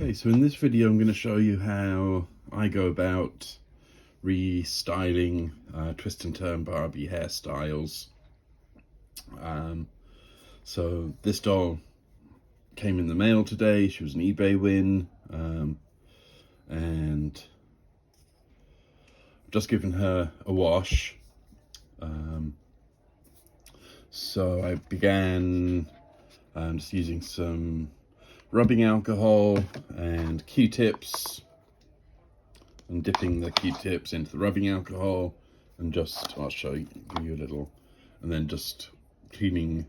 Okay, so in this video I'm going to show you how I go about restyling twist and turn Barbie hairstyles. So this doll came in the mail today. She was an eBay win, and I've just given her a wash. So I began just using some rubbing alcohol and Q-tips, and dipping the Q-tips into the rubbing alcohol, and just, I'll show you, give you a little, and then just cleaning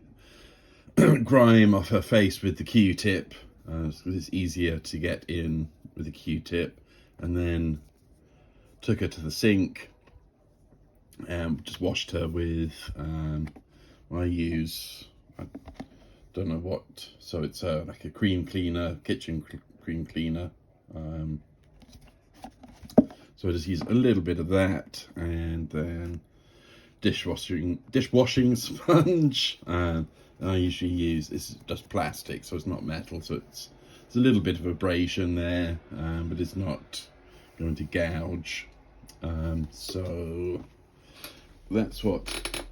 grime off her face with the Q-tip, so it's easier to get in with the Q-tip. And then took her to the sink and just washed her with, I don't know what, so it's like a cream cleaner, kitchen cream cleaner. So I just use a little bit of that, and then dishwashing sponge. And I usually use, this is just plastic, so it's not metal, so it's a little bit of abrasion there, but it's not going to gouge. So that's what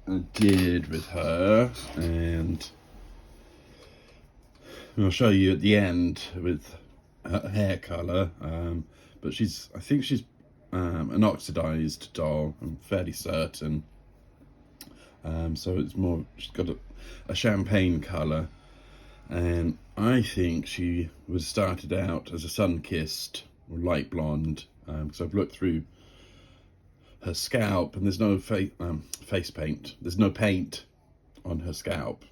I did with her, and I'll show you at the end with her hair colour. But I think she's an oxidized doll, I'm fairly certain. So it's more, she's got a champagne colour, and I think she was started out as a sun-kissed or light blonde, because I've looked through her scalp and there's no face paint. There's no paint on her scalp,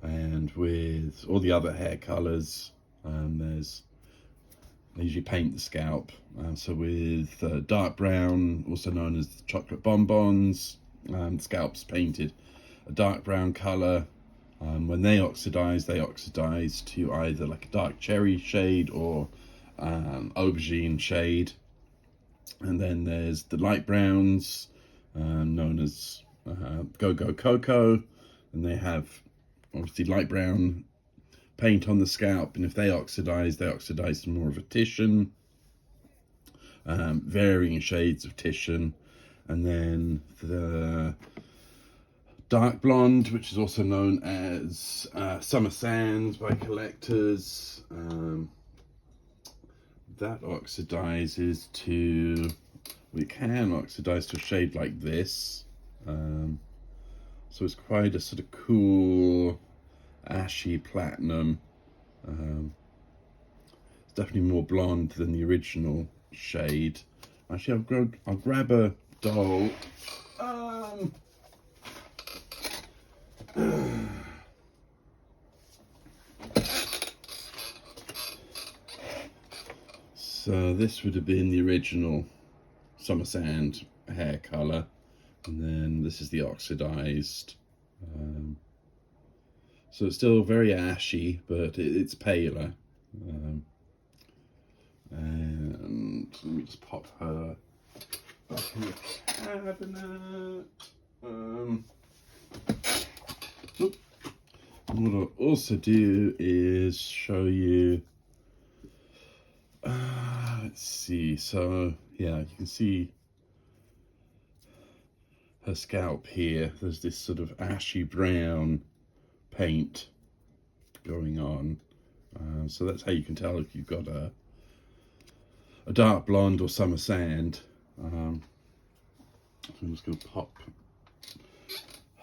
and with all the other hair colours, they usually paint the scalp. So with dark brown, also known as chocolate bonbons, the scalp's painted a dark brown colour. When they oxidize to either like a dark cherry shade or aubergine shade. And then there's the light browns, known as Go-Go Cocoa, and they have obviously light brown paint on the scalp, and if they oxidize to more of a Titian, varying shades of Titian. And then the dark blonde, which is also known as Summer Sands by collectors, that oxidizes to, we can oxidize to a shade like this. So it's quite a sort of cool ashy platinum. It's definitely more blonde than the original shade. Actually, I'll grab a doll. So this would have been the original Summer Sand hair colour, and then this is the oxidized. So it's still very ashy, but it's paler. And let me just pop her back in the cabinet. And what I'll also do is show you, let's see, so yeah, you can see her scalp here. There's this sort of ashy brown paint going on. So that's how you can tell if you've got a dark blonde or summer sand. So I'm just going to pop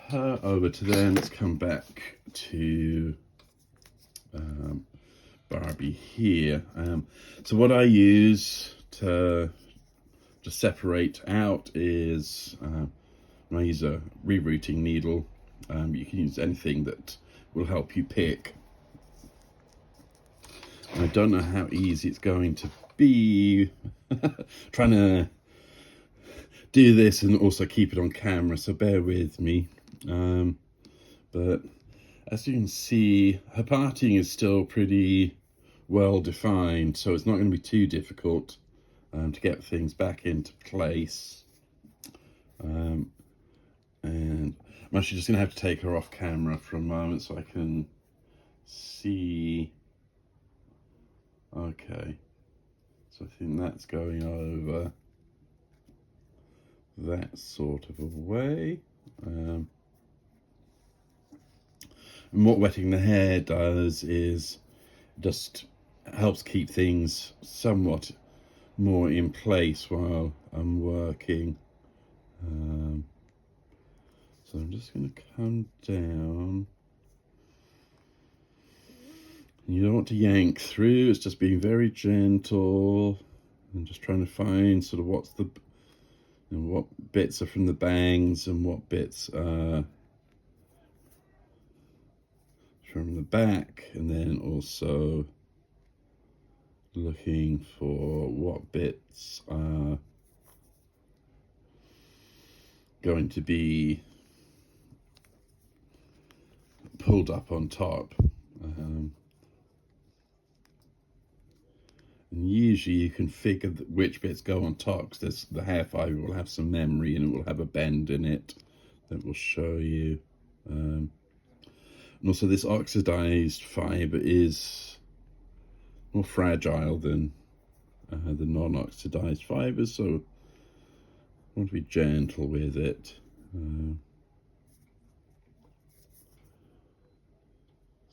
her over to there. Let's come back to Barbie here. So what I use to just separate out is I use a rerouting needle. You can use anything that will help you pick. And I don't know how easy it's going to be trying to do this and also keep it on camera, so bear with me. But as you can see, her parting is still pretty well defined, so it's not going to be too difficult to get things back into place. And I'm actually just going to have to take her off camera for a moment so I can see Okay, so I think that's going over that sort of a way. And what wetting the hair does is just helps keep things somewhat more in place while I'm working. So I'm just going to come down. You don't want to yank through, it's just being very gentle and just trying to find sort of what's the, what bits are from the bangs and what bits are from the back, and then also looking for what bits are going to be pulled up on top. And usually you can figure which bits go on top, because the hair fibre will have some memory and it will have a bend in it that will show you. And also this oxidized fibre is more fragile than the non-oxidized fibres, so I want to be gentle with it.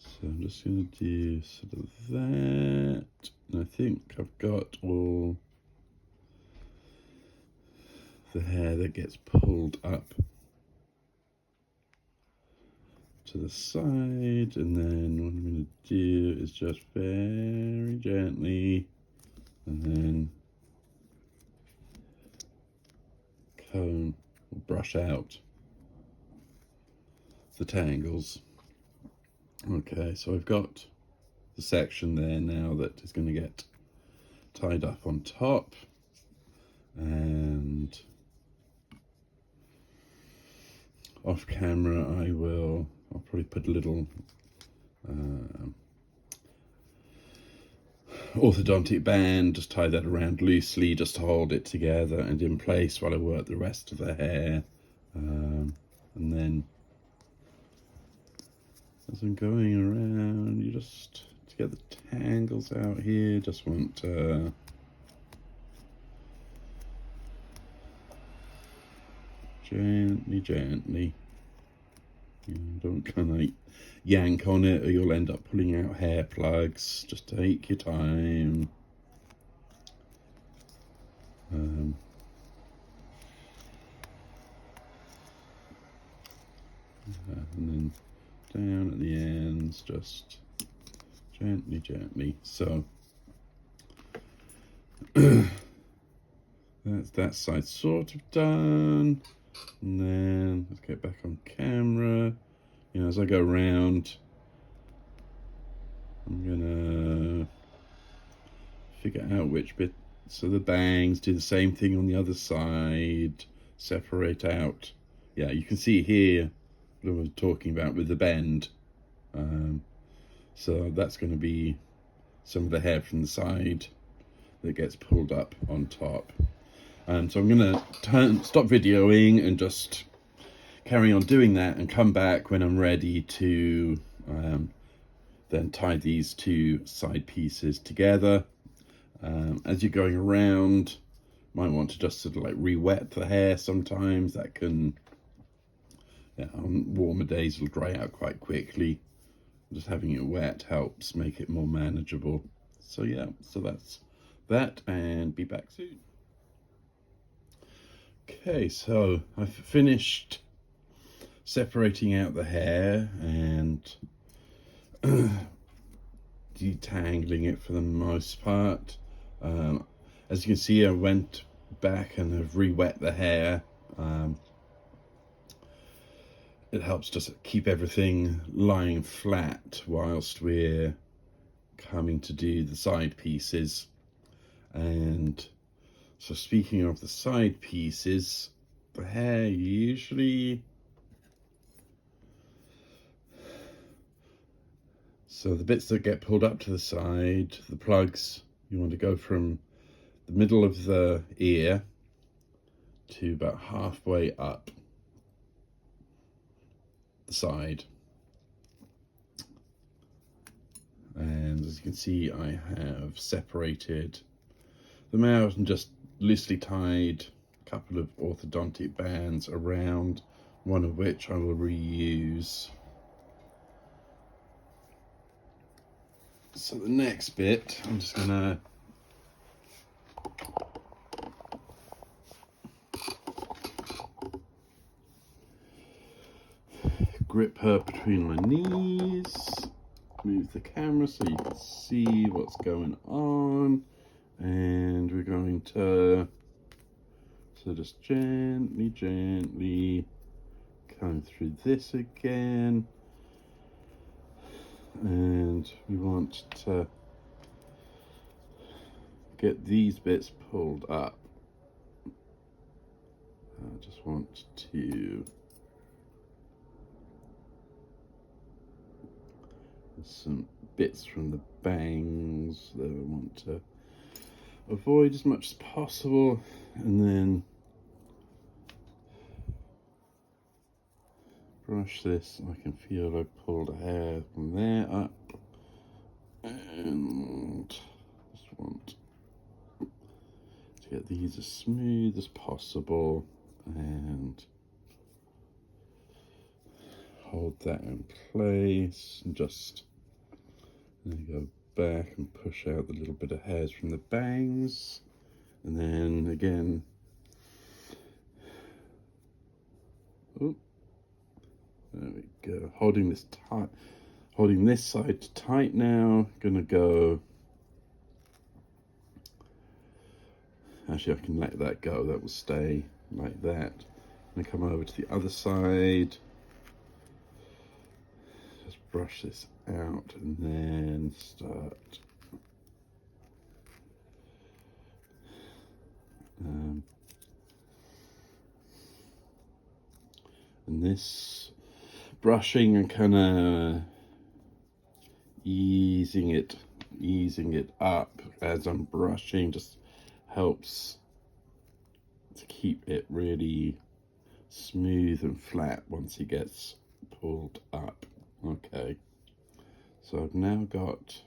So I'm just going to do sort of that, and I think I've got all the hair that gets pulled up to the side, and then what I'm going to do is just very gently, and then comb or brush out the tangles. Okay, so I've got the section there now that is going to get tied up on top, and off camera I'll probably put a little orthodontic band, just tie that around loosely just to hold it together and in place while I work the rest of the hair. And then as I'm going around, you just, to get the tangles out here, just want to gently, don't kind of yank on it or you'll end up pulling out hair plugs. Just take your time. And then down at the ends, just gently. So that's that side sort of done. And then let's get back on camera. As I go around, I'm gonna figure out which bit. So the bangs, do the same thing on the other side, separate out. Yeah, you can see here what I was talking about with the bend. So that's going to be some of the hair from the side that gets pulled up on top. So I'm going to stop videoing and just carry on doing that and come back when I'm ready to then tie these two side pieces together. As you're going around, you might want to just sort of like re-wet the hair sometimes. That can, on warmer days, it'll dry out quite quickly. Just having it wet helps make it more manageable. So yeah, so that's that, and be back soon. Okay, so I've finished separating out the hair and detangling it for the most part. As you can see, I went back and have re-wet the hair. It helps just keep everything lying flat whilst we're coming to do the side pieces. And so speaking of the side pieces, the hair usually, so the bits that get pulled up to the side, the plugs, you want to go from the middle of the ear to about halfway up the side. And as you can see, I have separated them out and just loosely tied a couple of orthodontic bands around, one of which I will reuse. So the next bit, I'm just gonna grip her between my knees, move the camera so you can see what's going on, and we're going to just gently come through this again, and we want to get these bits pulled up. I just want to some bits from the bangs that I want to avoid as much as possible, and then brush this. I can feel I pulled a hair from there up, and just want to get these as smooth as possible and hold that in place, and just go back and push out the little bit of hairs from the bangs, and then again, oh, there we go, holding this tight, holding this side tight now. Gonna go, actually I can let that go, that will stay like that. I'm gonna come over to the other side, just brush this out, and then start and this brushing and kind of easing it up as I'm brushing just helps to keep it really smooth and flat once it gets pulled up. Okay, so I've now got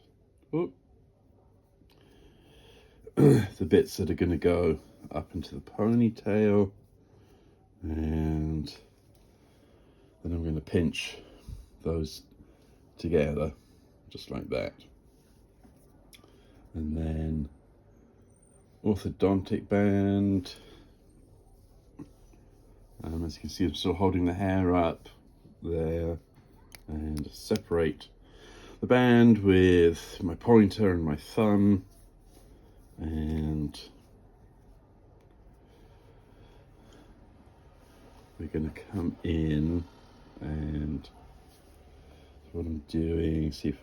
the bits that are going to go up into the ponytail, and then I'm going to pinch those together just like that, and then orthodontic band. As you can see, I'm still holding the hair up there, and separate the band with my pointer and my thumb, and we're going to come in, and what I'm doing, see if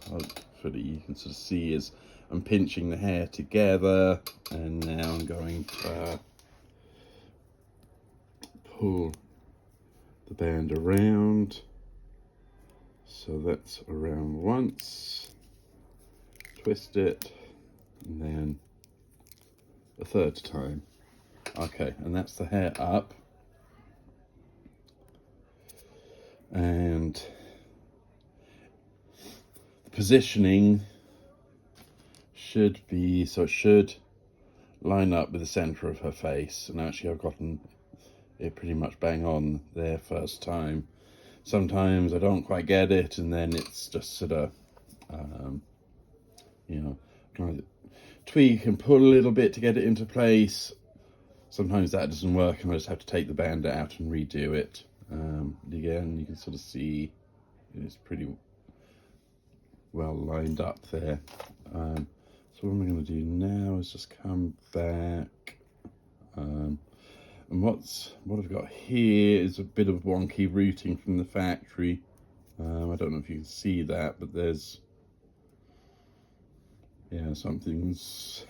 hopefully you can sort of see, is I'm pinching the hair together, and now I'm going to pull the band around. So that's around once, twist it, and then a third time. Okay, and that's the hair up. And the positioning should be, so it should line up with the center of her face. And actually I've gotten it pretty much bang on there first time. Sometimes I don't quite get it, and then it's just sort of, you know, kind of tweak and pull a little bit to get it into place. Sometimes that doesn't work, and I just have to take the band out and redo it. Again, you can sort of see it's pretty well lined up there. So what I'm going to do now is just come back. And what I've got here is a bit of wonky routing from the factory. I don't know if you can see that, but there's, yeah, something's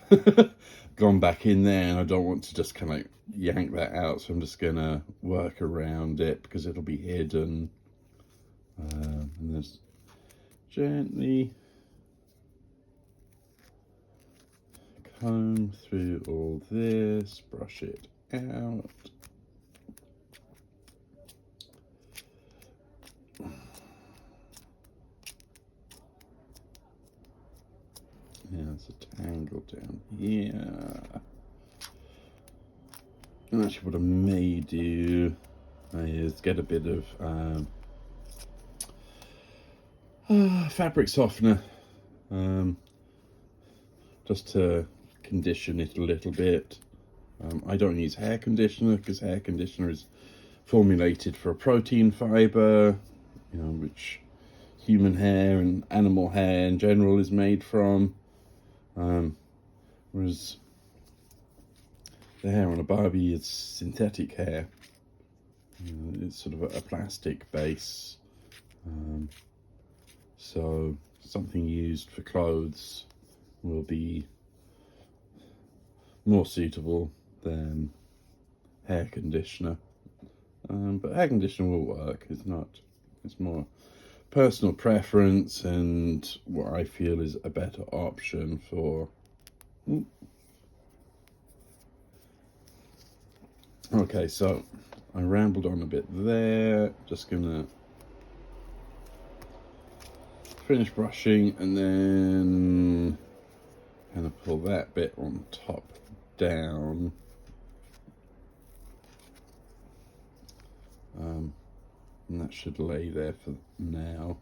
gone back in there, and I don't want to just kind of yank that out, so I'm just going to work around it because it'll be hidden. And just gently comb through all this, brush it out. Yeah, there's a tangle down here. And actually what I may do is get a bit of fabric softener, just to condition it a little bit. I don't use hair conditioner because hair conditioner is formulated for a protein fiber, you know, which human hair and animal hair in general is made from. Whereas the hair on a Barbie is synthetic hair. It's sort of a plastic base. So something used for clothes will be more suitable than hair conditioner. But hair conditioner will work. It's more personal preference and what I feel is a better option for. Okay, so I rambled on a bit there. Just gonna finish brushing and then kind of pull that bit on top down. And that should lay there for now.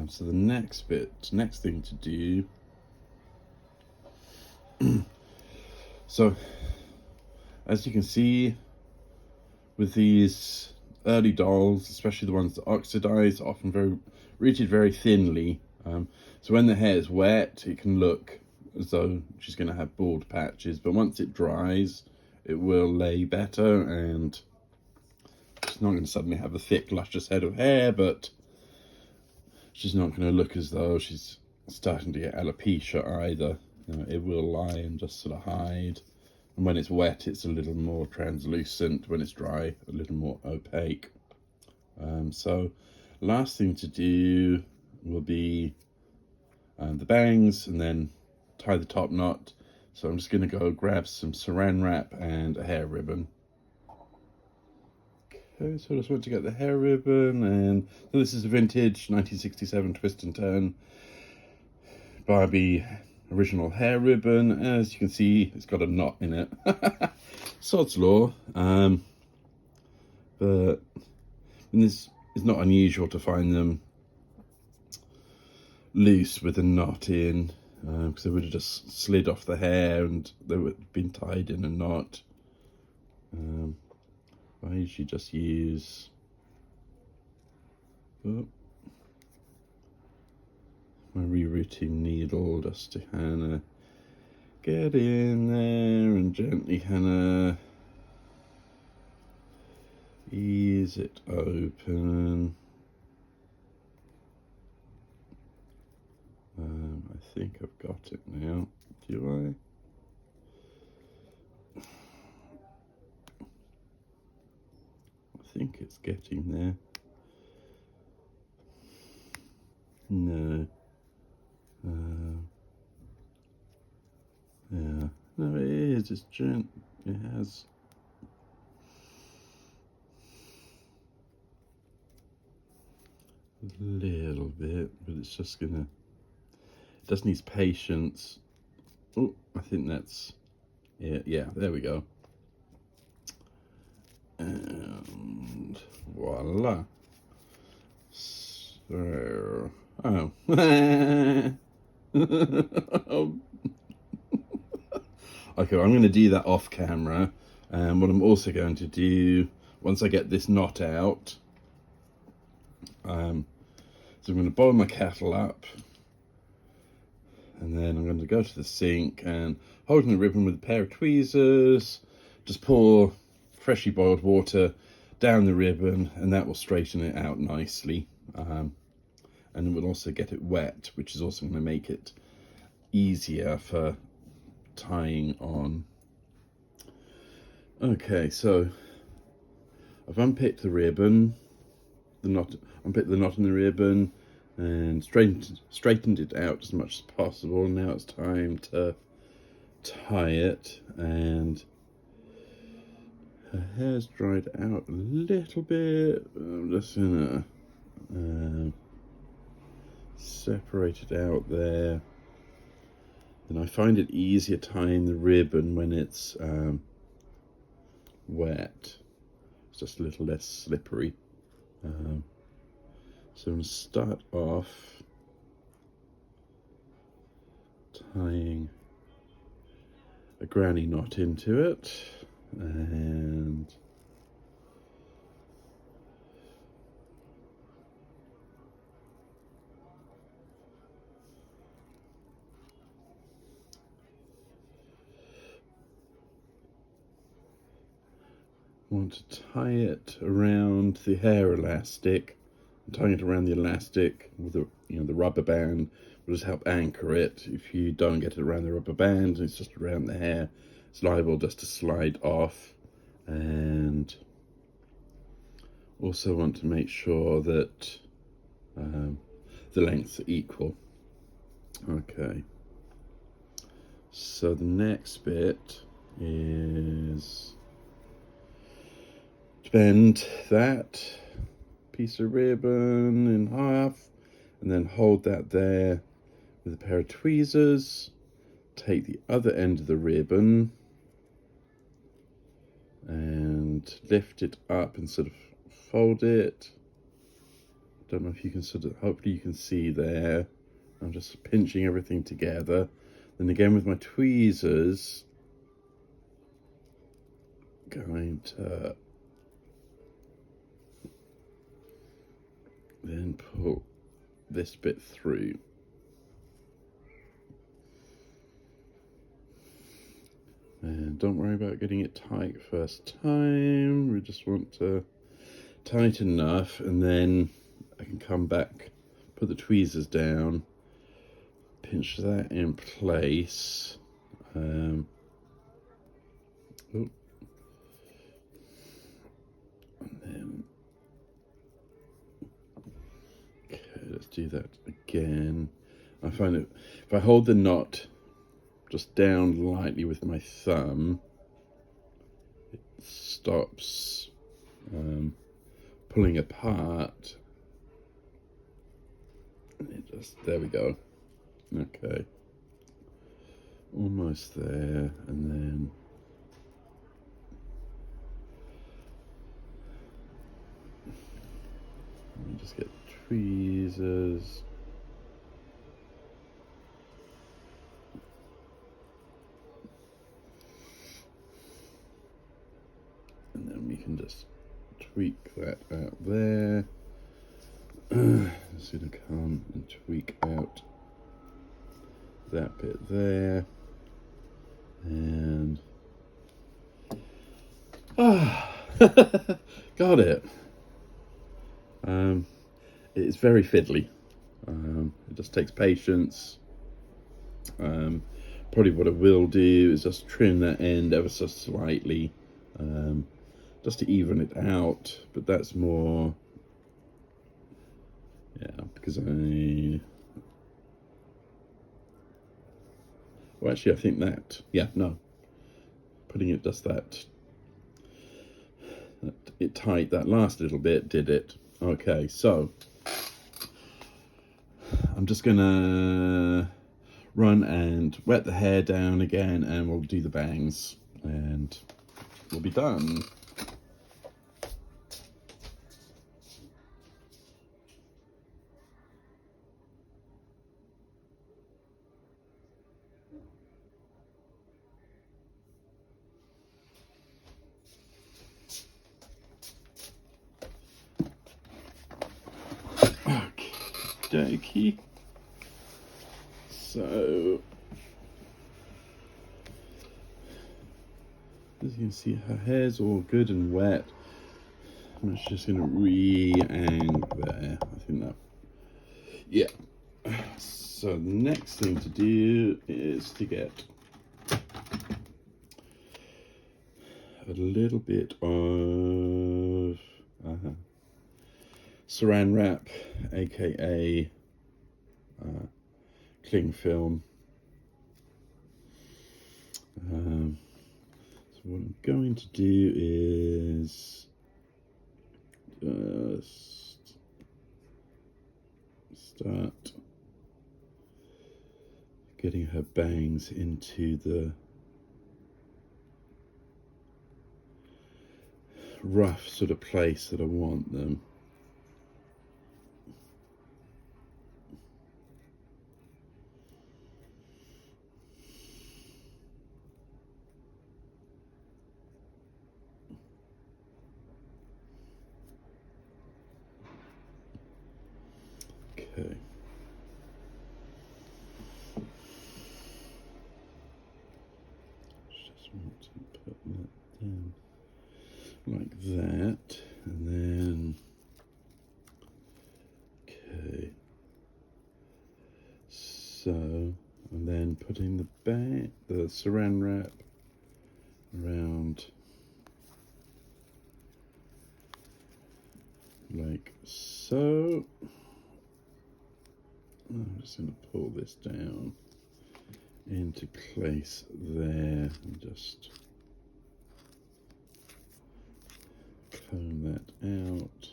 So the next thing to do. So, as you can see, with these early dolls, especially the ones that oxidize, often rooted very thinly. So when the hair is wet, it can look as though she's going to have bald patches, but once it dries, it will lay better, and she's not going to suddenly have a thick, luscious head of hair, but she's not going to look as though she's starting to get alopecia either. You know, it will lie and just sort of hide. And when it's wet, it's a little more translucent. When it's dry, a little more opaque. So last thing to do will be the bangs and then tie the top knot. So I'm just going to go grab some saran wrap and a hair ribbon. Okay, so I just want to get the hair ribbon, and so this is a vintage 1967 twist and turn Barbie original hair ribbon. As you can see, it's got a knot in it. Sod's law. But this is not unusual to find them loose with a knot in, because they would have just slid off the hair and they would have been tied in a knot. I usually just use my rerouting needle just to kind of get in there and gently kind of ease it open. I think I've got it now. Do I think it's getting there. No. Yeah. No, it is. It's gent. It has. A little bit, but it's just gonna. It just needs patience. Oh, I think that's. Yeah, there we go. And voila. So, oh. Okay, well, I'm going to do that off camera. And what I'm also going to do, once I get this knot out, so I'm going to boil my kettle up, and then I'm going to go to the sink and, holding the ribbon with a pair of tweezers, just pour freshly boiled water down the ribbon, and that will straighten it out nicely. And it will also get it wet, which is also going to make it easier for tying on. Okay, so I've unpicked the ribbon, unpicked the knot in the ribbon, and straightened it out as much as possible. Now it's time to tie it, and her hair's dried out a little bit. I'm just gonna separate it out there. And I find it easier tying the ribbon when it's wet. It's just a little less slippery. So I'm going to start off tying a granny knot into it, and want to tie it around the hair elastic. I'm tying it around the elastic with the the rubber band will just help anchor it. If you don't get it around the rubber band, it's just around the hair, it's liable just to slide off. And also want to make sure that the lengths are equal. Okay, so the next bit is to bend that piece of ribbon in half and then hold that there with a pair of tweezers. Take the other end of the ribbon and lift it up and sort of fold it. Don't know if you can hopefully you can see there. I'm just pinching everything together. Then again with my tweezers, going to then pull this bit through. And don't worry about getting it tight first time. We just want to tight enough, and then I can come back, put the tweezers down, pinch that in place. And then, okay, let's do that again. I find that if I hold the knot just down lightly with my thumb, it stops pulling apart. There we go. Okay, almost there. And then let me just get tweezers. And then we can just tweak that out there. Just gonna come and tweak out that bit there. And got it. It's very fiddly. It just takes patience. Probably what I will do is just trim that end ever so slightly, just to even it out. But that's more, because well, actually, I think that, putting it just that it tight, that last little bit did it. Okay, so I'm just gonna run and wet the hair down again, and we'll do the bangs and we'll be done. Dokey. So, as you can see, her hair's all good and wet. I'm just going to re-ang there. I think that, yeah. So the next thing to do is to get a little bit of saran wrap, aka cling film. So what I'm going to do is just start getting her bangs into the rough sort of place that I want them. Okay. Just want to put that down like that, and then okay. So, and then putting the saran wrap around like so. I'm just going to pull this down into place there and just comb that out.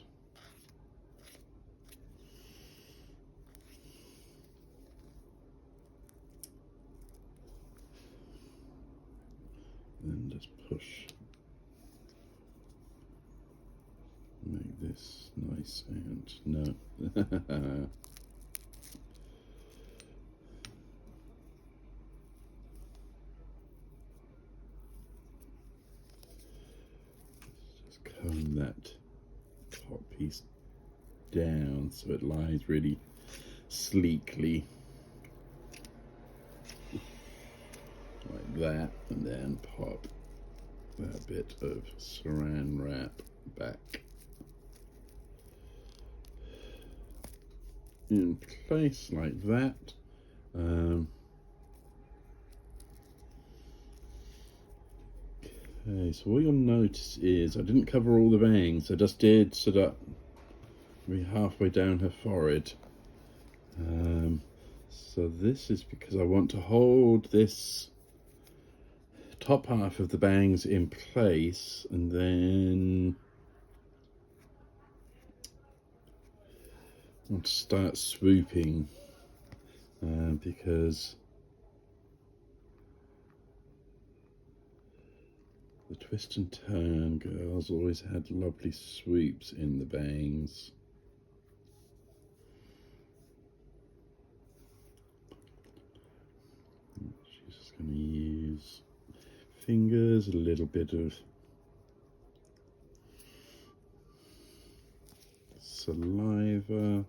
Then just push. Make this nice and no. Comb that top piece down so it lies really sleekly like that, and then pop that bit of saran wrap back in place like that. Okay, so what you'll notice is I didn't cover all the bangs. I just did sort of maybe halfway down her forehead. So this is because I want to hold this top half of the bangs in place, and then I want to start swooping because the twist and turn girls always had lovely swoops in the bangs. She's just going to use fingers, a little bit of saliva.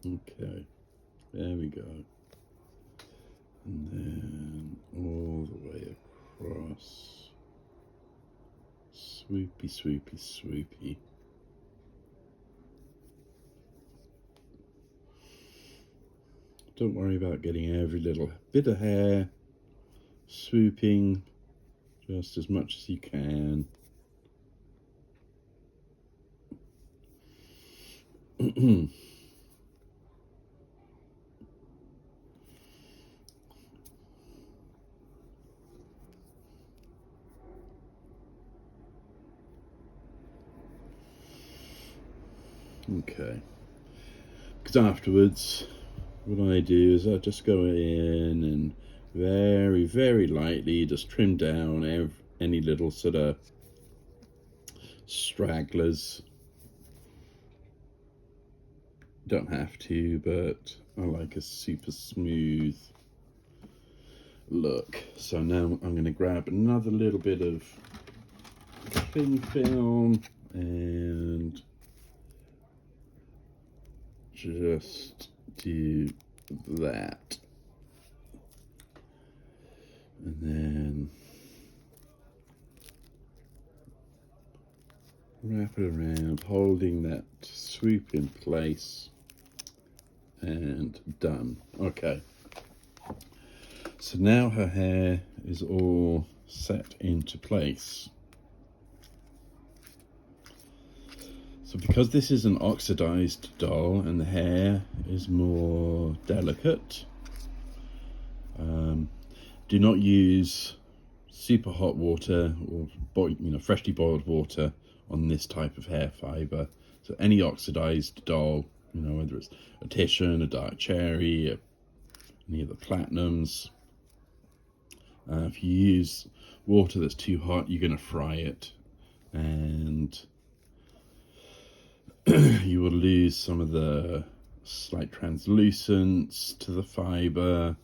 Okay, there we go. And then all the way across. Swoopy, swoopy, swoopy. Don't worry about getting every little bit of hair. Swooping just as much as you can. Okay, because afterwards what I do is I just go in and very, very lightly just trim down any little sort of stragglers. Don't have to, but I like a super smooth look. So now I'm going to grab another little bit of cling film and just do that, and then wrap it around, holding that swoop in place, and done. Okay, so now her hair is all set into place. So because this is an oxidized doll and the hair is more delicate, do not use super hot water or freshly boiled water on this type of hair fiber. So any oxidized doll you know, whether it's a Titian, a dark cherry, any of the platinums. If you use water that's too hot, you're going to fry it, and you will lose some of the slight translucence to the fiber.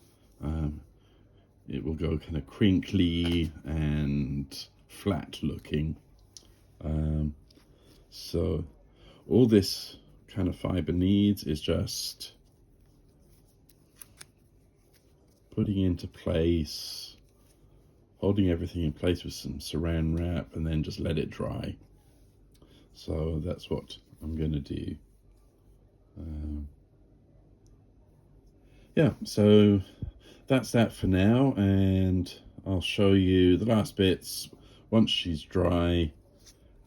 It will go kind of crinkly and flat looking. So all this kind of fiber needs is just putting into place, holding everything in place with some saran wrap, and then just let it dry. So that's what I'm going to do. Yeah, so that's that for now, and I'll show you the last bits once she's dry.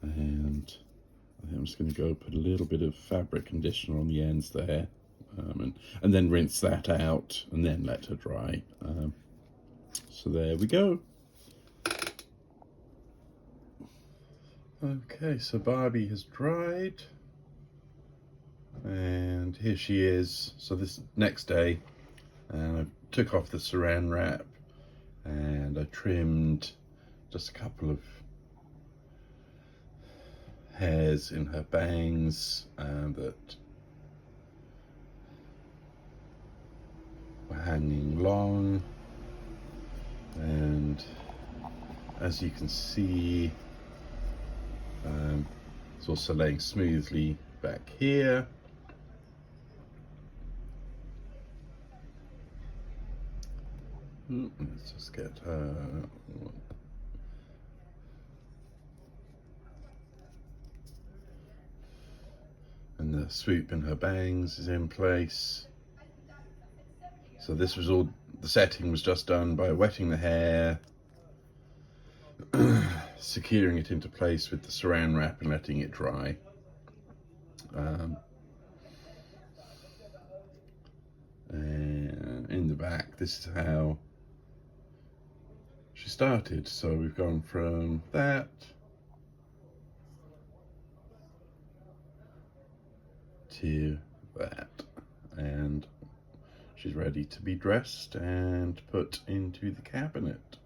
And I think I'm just going to go put a little bit of fabric conditioner on the ends there, and then rinse that out and then let her dry. So there we go. Okay, so Barbie has dried, and here she is. So this next day, and I took off the saran wrap, and I trimmed just a couple of hairs in her bangs that were hanging long, and as you can see, it's also laying smoothly back here. Let's just get her. And the swoop in her bangs is in place. So this was all, the setting was just done by wetting the hair, securing it into place with the saran wrap and letting it dry. And in the back, this is how she started. So we've gone from that to that, and she's ready to be dressed and put into the cabinet.